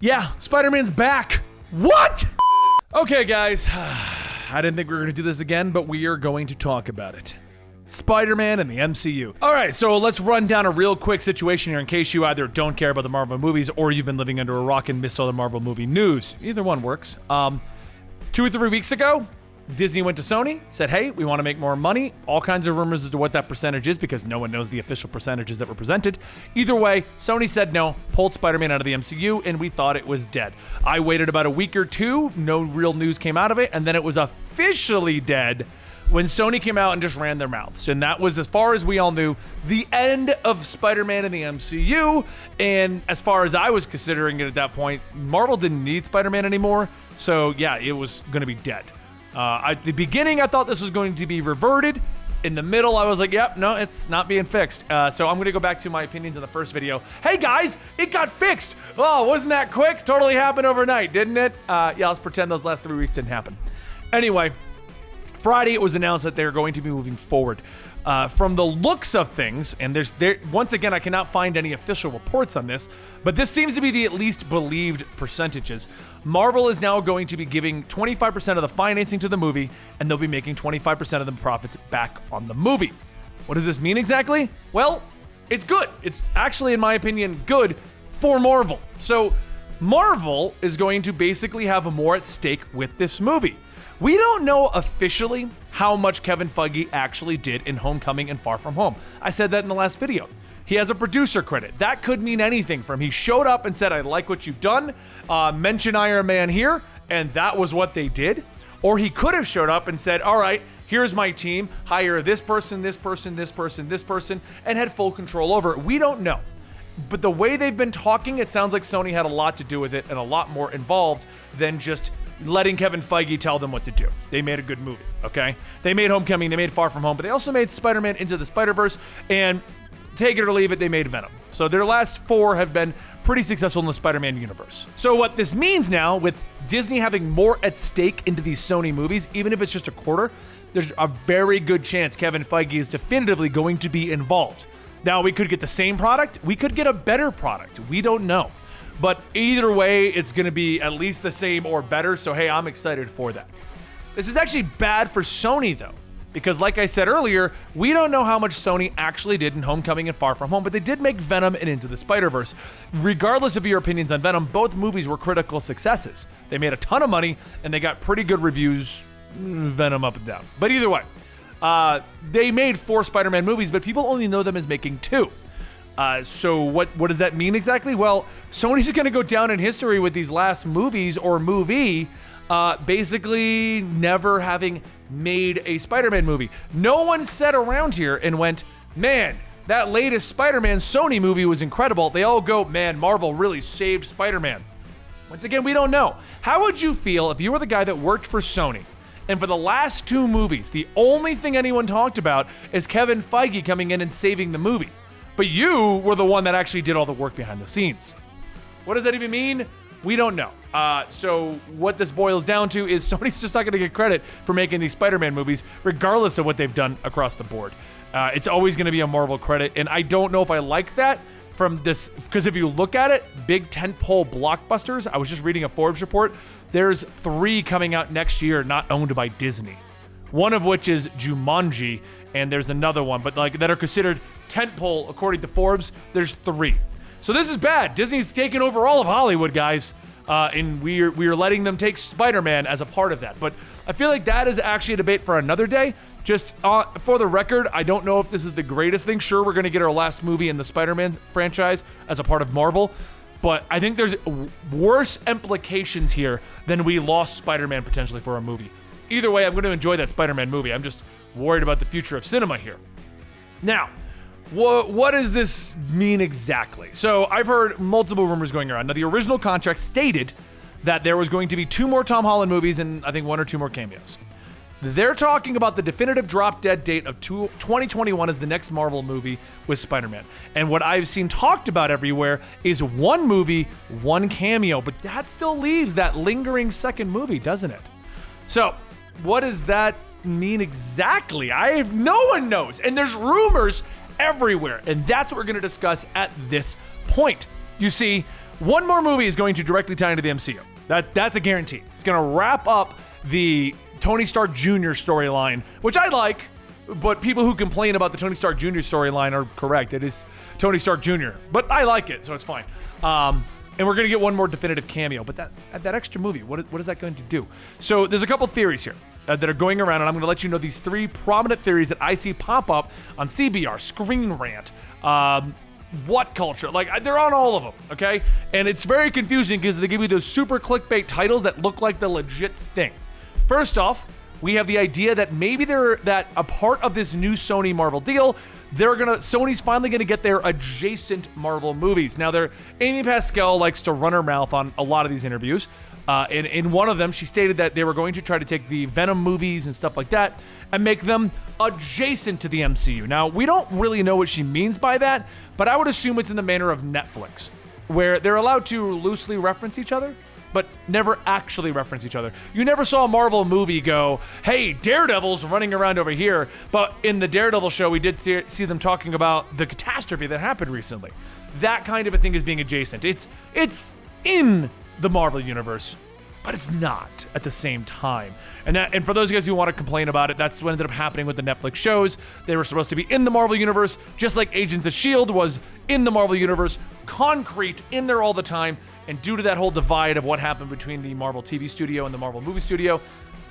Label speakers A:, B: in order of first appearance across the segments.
A: Yeah, Spider-Man's back. What? Okay, guys. I didn't think we were going to do this again, but we are going to talk about it. Spider-Man and the MCU. All right, so let's run down a real quick situation here in case you either don't care about the Marvel movies or you've been living under a rock and missed all the Marvel movie news. Either one works. 2 or 3 weeks ago, Disney went to Sony, said, hey, we want to make more money. All kinds of rumors as to what that percentage is because no one knows the official percentages that were presented. Either way, Sony said no, pulled Spider-Man out of the MCU, and we thought it was dead. I waited about a week or two, no real news came out of it, and then it was officially dead when Sony came out and just ran their mouths. And that was, as far as we all knew, the end of Spider-Man in the MCU. And as far as I was considering it at that point, Marvel didn't need Spider-Man anymore. So yeah, it was going to be dead. At the beginning, I thought this was going to be reverted. In the middle, I was like, yep, no, it's not being fixed. So I'm going to go back to my opinions in the first video. Hey guys, it got fixed. Oh, wasn't that quick? Totally happened overnight, didn't it? Yeah, let's pretend those last 3 weeks didn't happen. Anyway, Friday, it was announced that they're going to be moving forward. From the looks of things, and once again, I cannot find any official reports on this, but this seems to be the at least believed percentages. Marvel is now going to be giving 25% of the financing to the movie, and they'll be making 25% of the profits back on the movie. What does this mean exactly? Well, it's good. It's actually, in my opinion, good for Marvel. So Marvel is going to basically have more at stake with this movie. We don't know officially how much Kevin Feige actually did in Homecoming and Far From Home. I said that in the last video. He has a producer credit. That could mean anything from he showed up and said, I like what you've done, mention Iron Man here, and that was what they did. Or he could have showed up and said, all right, here's my team, hire this person, this person, this person, this person, and had full control over it. We don't know. But the way they've been talking, it sounds like Sony had a lot to do with it and a lot more involved than just letting Kevin Feige tell them what to do. They made a good movie, okay? They made Homecoming, they made Far From Home, but they also made Spider-Man Into the Spider-Verse, and take it or leave it, they made Venom. So their last 4 have been pretty successful in the Spider-Man universe. So what this means now, with Disney having more at stake into these Sony movies, even if it's just a quarter, there's a very good chance Kevin Feige is definitively going to be involved. Now, we could get the same product, we could get a better product, we don't know. But either way, it's going to be at least the same or better, so hey, I'm excited for that. This is actually bad for Sony, though, because like I said earlier, we don't know how much Sony actually did in Homecoming and Far From Home, but they did make Venom and Into the Spider-Verse. Regardless of your opinions on Venom, both movies were critical successes. They made a ton of money, and they got pretty good reviews, Venom up and down. But either way, they made 4 Spider-Man movies, but people only know them as making 2. So what does that mean exactly? Well, Sony's going to go down in history with these last movies or movie basically never having made a Spider-Man movie. No one sat around here and went, man, that latest Spider-Man Sony movie was incredible. They all go, man, Marvel really saved Spider-Man. Once again, we don't know. How would you feel if you were the guy that worked for Sony and for the last 2 movies, the only thing anyone talked about is Kevin Feige coming in and saving the movie? But you were the one that actually did all the work behind the scenes. What does that even mean? We don't know. So what this boils down to is Sony's just not going to get credit for making these Spider-Man movies, regardless of what they've done across the board. It's always going to be a Marvel credit, and I don't know if I like that from this, because if you look at it, big tentpole blockbusters, I was just reading a Forbes report, there's 3 coming out next year not owned by Disney. One of which is Jumanji, and there's another one, but like that are considered tentpole according to Forbes. There's 3. So this is bad. Disney's taken over all of Hollywood, guys, and we're letting them take Spider-Man as a part of that. But I feel like that is actually a debate for another day. Just for the record, I don't know if this is the greatest thing. Sure, we're going to get our last movie in the Spider-Man franchise as a part of Marvel, but I think there's worse implications here than we lost Spider-Man potentially for a movie. Either way, I'm going to enjoy that Spider-Man movie. I'm just worried about the future of cinema here. Now, what does this mean exactly? So I've heard multiple rumors going around. Now, the original contract stated that there was going to be 2 more Tom Holland movies and I think 1 or 2 more cameos. They're talking about the definitive drop-dead date of 2021 as the next Marvel movie with Spider-Man. And what I've seen talked about everywhere is 1 movie, 1 cameo, but that still leaves that lingering second movie, doesn't it? So, what does that mean exactly? No one knows, and there's rumors everywhere, and that's what we're going to discuss at this point. You see, one more movie is going to directly tie into the MCU. That's a guarantee. It's going to wrap up the Tony Stark Jr. storyline, which I like, but people who complain about the Tony Stark Jr. storyline are correct. It is Tony Stark Jr., but I like it, so it's fine. And we're going to get one more definitive cameo, but that extra movie, what is that going to do? So there's a couple theories here that are going around, and I'm going to let you know these 3 prominent theories that I see pop up on CBR, Screen Rant, What Culture, like they're on all of them, okay? And it's very confusing because they give you those super clickbait titles that look like the legit thing. First off, we have the idea that maybe that a part of this new Sony Marvel deal, Sony's finally gonna get their adjacent Marvel movies. Now, Amy Pascal likes to run her mouth on a lot of these interviews. In one of them, she stated that they were going to try to take the Venom movies and stuff like that and make them adjacent to the MCU. Now, we don't really know what she means by that, but I would assume it's in the manner of Netflix, where they're allowed to loosely reference each other, but never actually reference each other. You never saw a Marvel movie go, hey, Daredevil's running around over here, but in the Daredevil show, we did see them talking about the catastrophe that happened recently. That kind of a thing is being adjacent. It's in the Marvel universe, but it's not at the same time. And for those guys who want to complain about it, that's what ended up happening with the Netflix shows. They were supposed to be in the Marvel universe, just like Agents of S.H.I.E.L.D. was in the Marvel universe, concrete, in there all the time. And due to that whole divide of what happened between the Marvel TV studio and the Marvel movie studio,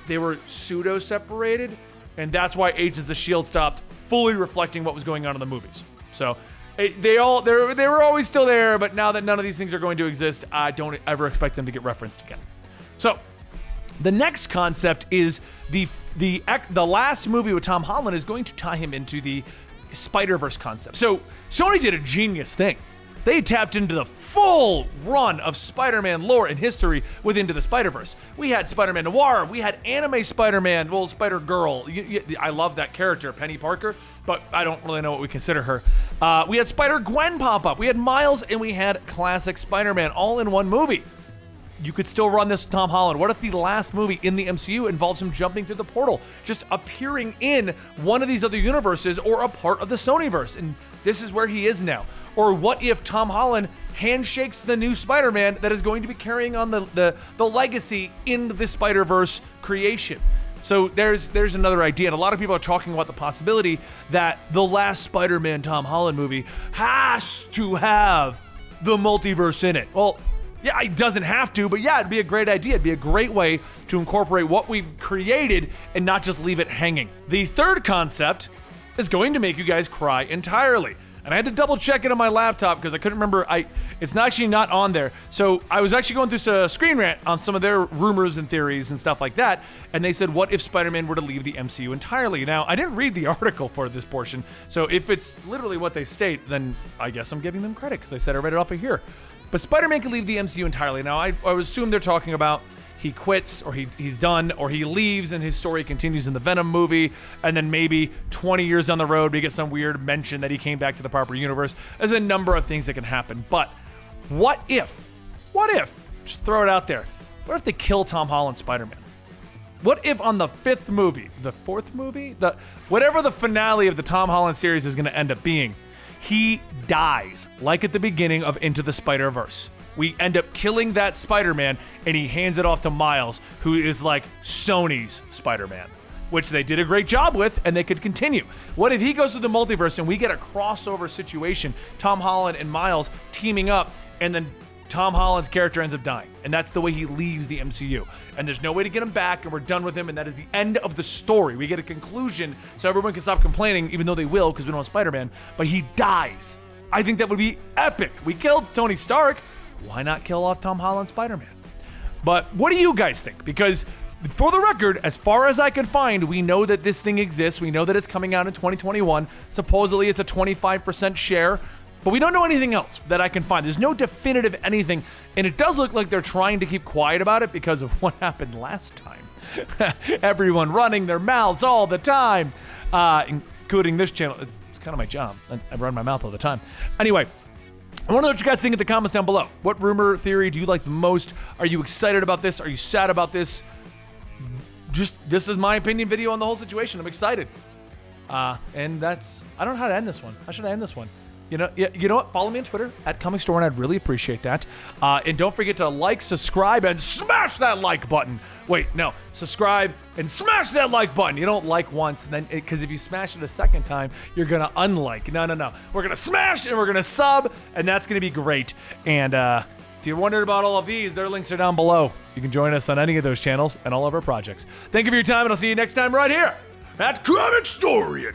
A: they were pseudo-separated, and that's why Agents of S.H.I.E.L.D. stopped fully reflecting what was going on in the movies. So they were always still there, but now that none of these things are going to exist, I don't ever expect them to get referenced again. So the next concept is the last movie with Tom Holland is going to tie him into the Spider-Verse concept. So Sony did a genius thing. They tapped into the full run of Spider-Man lore and history with Into the Spider-Verse. We had Spider-Man Noir, we had anime Spider-Man, well, Spider-Girl. I love that character, Penny Parker, but I don't really know what we consider her. We had Spider-Gwen pop up, we had Miles, and we had classic Spider-Man all in one movie. You could still run this with Tom Holland. What if the last movie in the MCU involves him jumping through the portal, just appearing in one of these other universes or a part of the Sonyverse? And this is where he is now. Or what if Tom Holland handshakes the new Spider-Man that is going to be carrying on the legacy in the Spider-Verse creation? So there's another idea, and a lot of people are talking about the possibility that the last Spider-Man Tom Holland movie has to have the multiverse in it. Well, yeah, it doesn't have to, but yeah, it'd be a great idea. It'd be a great way to incorporate what we've created and not just leave it hanging. The third concept is going to make you guys cry entirely. And I had to double check it on my laptop because I couldn't remember. It's actually not on there. So I was actually going through Screen Rant on some of their rumors and theories and stuff like that. And they said, what if Spider-Man were to leave the MCU entirely? Now, I didn't read the article for this portion. So if it's literally what they state, then I guess I'm giving them credit because I said I read it off of here. But Spider-Man can leave the MCU entirely. Now, I would assume they're talking about he quits, or he's done, or he leaves and his story continues in the Venom movie, and then maybe 20 years down the road, we get some weird mention that he came back to the proper universe. There's a number of things that can happen. But what if, just throw it out there, what if they kill Tom Holland Spider-Man? What if on the fourth movie, whatever the finale of the Tom Holland series is going to end up being, he dies, like at the beginning of Into the Spider-Verse. We end up killing that Spider-Man, and he hands it off to Miles, who is like Sony's Spider-Man, which they did a great job with, and they could continue. What if he goes to the multiverse, and we get a crossover situation, Tom Holland and Miles teaming up, and then Tom Holland's character ends up dying, and that's the way he leaves the MCU. And there's no way to get him back, and we're done with him, and that is the end of the story. We get a conclusion, so everyone can stop complaining, even though they will, because we don't have Spider-Man, but he dies. I think that would be epic. We killed Tony Stark. Why not kill off Tom Holland Spider-Man? But what do you guys think? Because for the record, as far as I can find, we know that this thing exists. We know that it's coming out in 2021. Supposedly it's a 25% share, but we don't know anything else that I can find. There's no definitive anything, and it does look like they're trying to keep quiet about it because of what happened last time. Everyone running their mouths all the time, including this channel. It's kind of my job. I run my mouth all the time. Anyway, I want to know what you guys think in the comments down below. What rumor theory do you like the most? Are you excited about this? Are you sad about this? This is my opinion video on the whole situation. I'm excited. And I don't know how to end this one. How should I end this one? You know what? Follow me on Twitter at Comicstorian. I'd really appreciate that. And don't forget to like, subscribe, and smash that like button. Wait, no, subscribe and smash that like button. You don't like once, and then because if you smash it a second time, you're gonna unlike. No. We're gonna smash and we're gonna sub, and that's gonna be great. And if you're wondering about all of these, their links are down below. You can join us on any of those channels and all of our projects. Thank you for your time, and I'll see you next time right here at Comicstorian.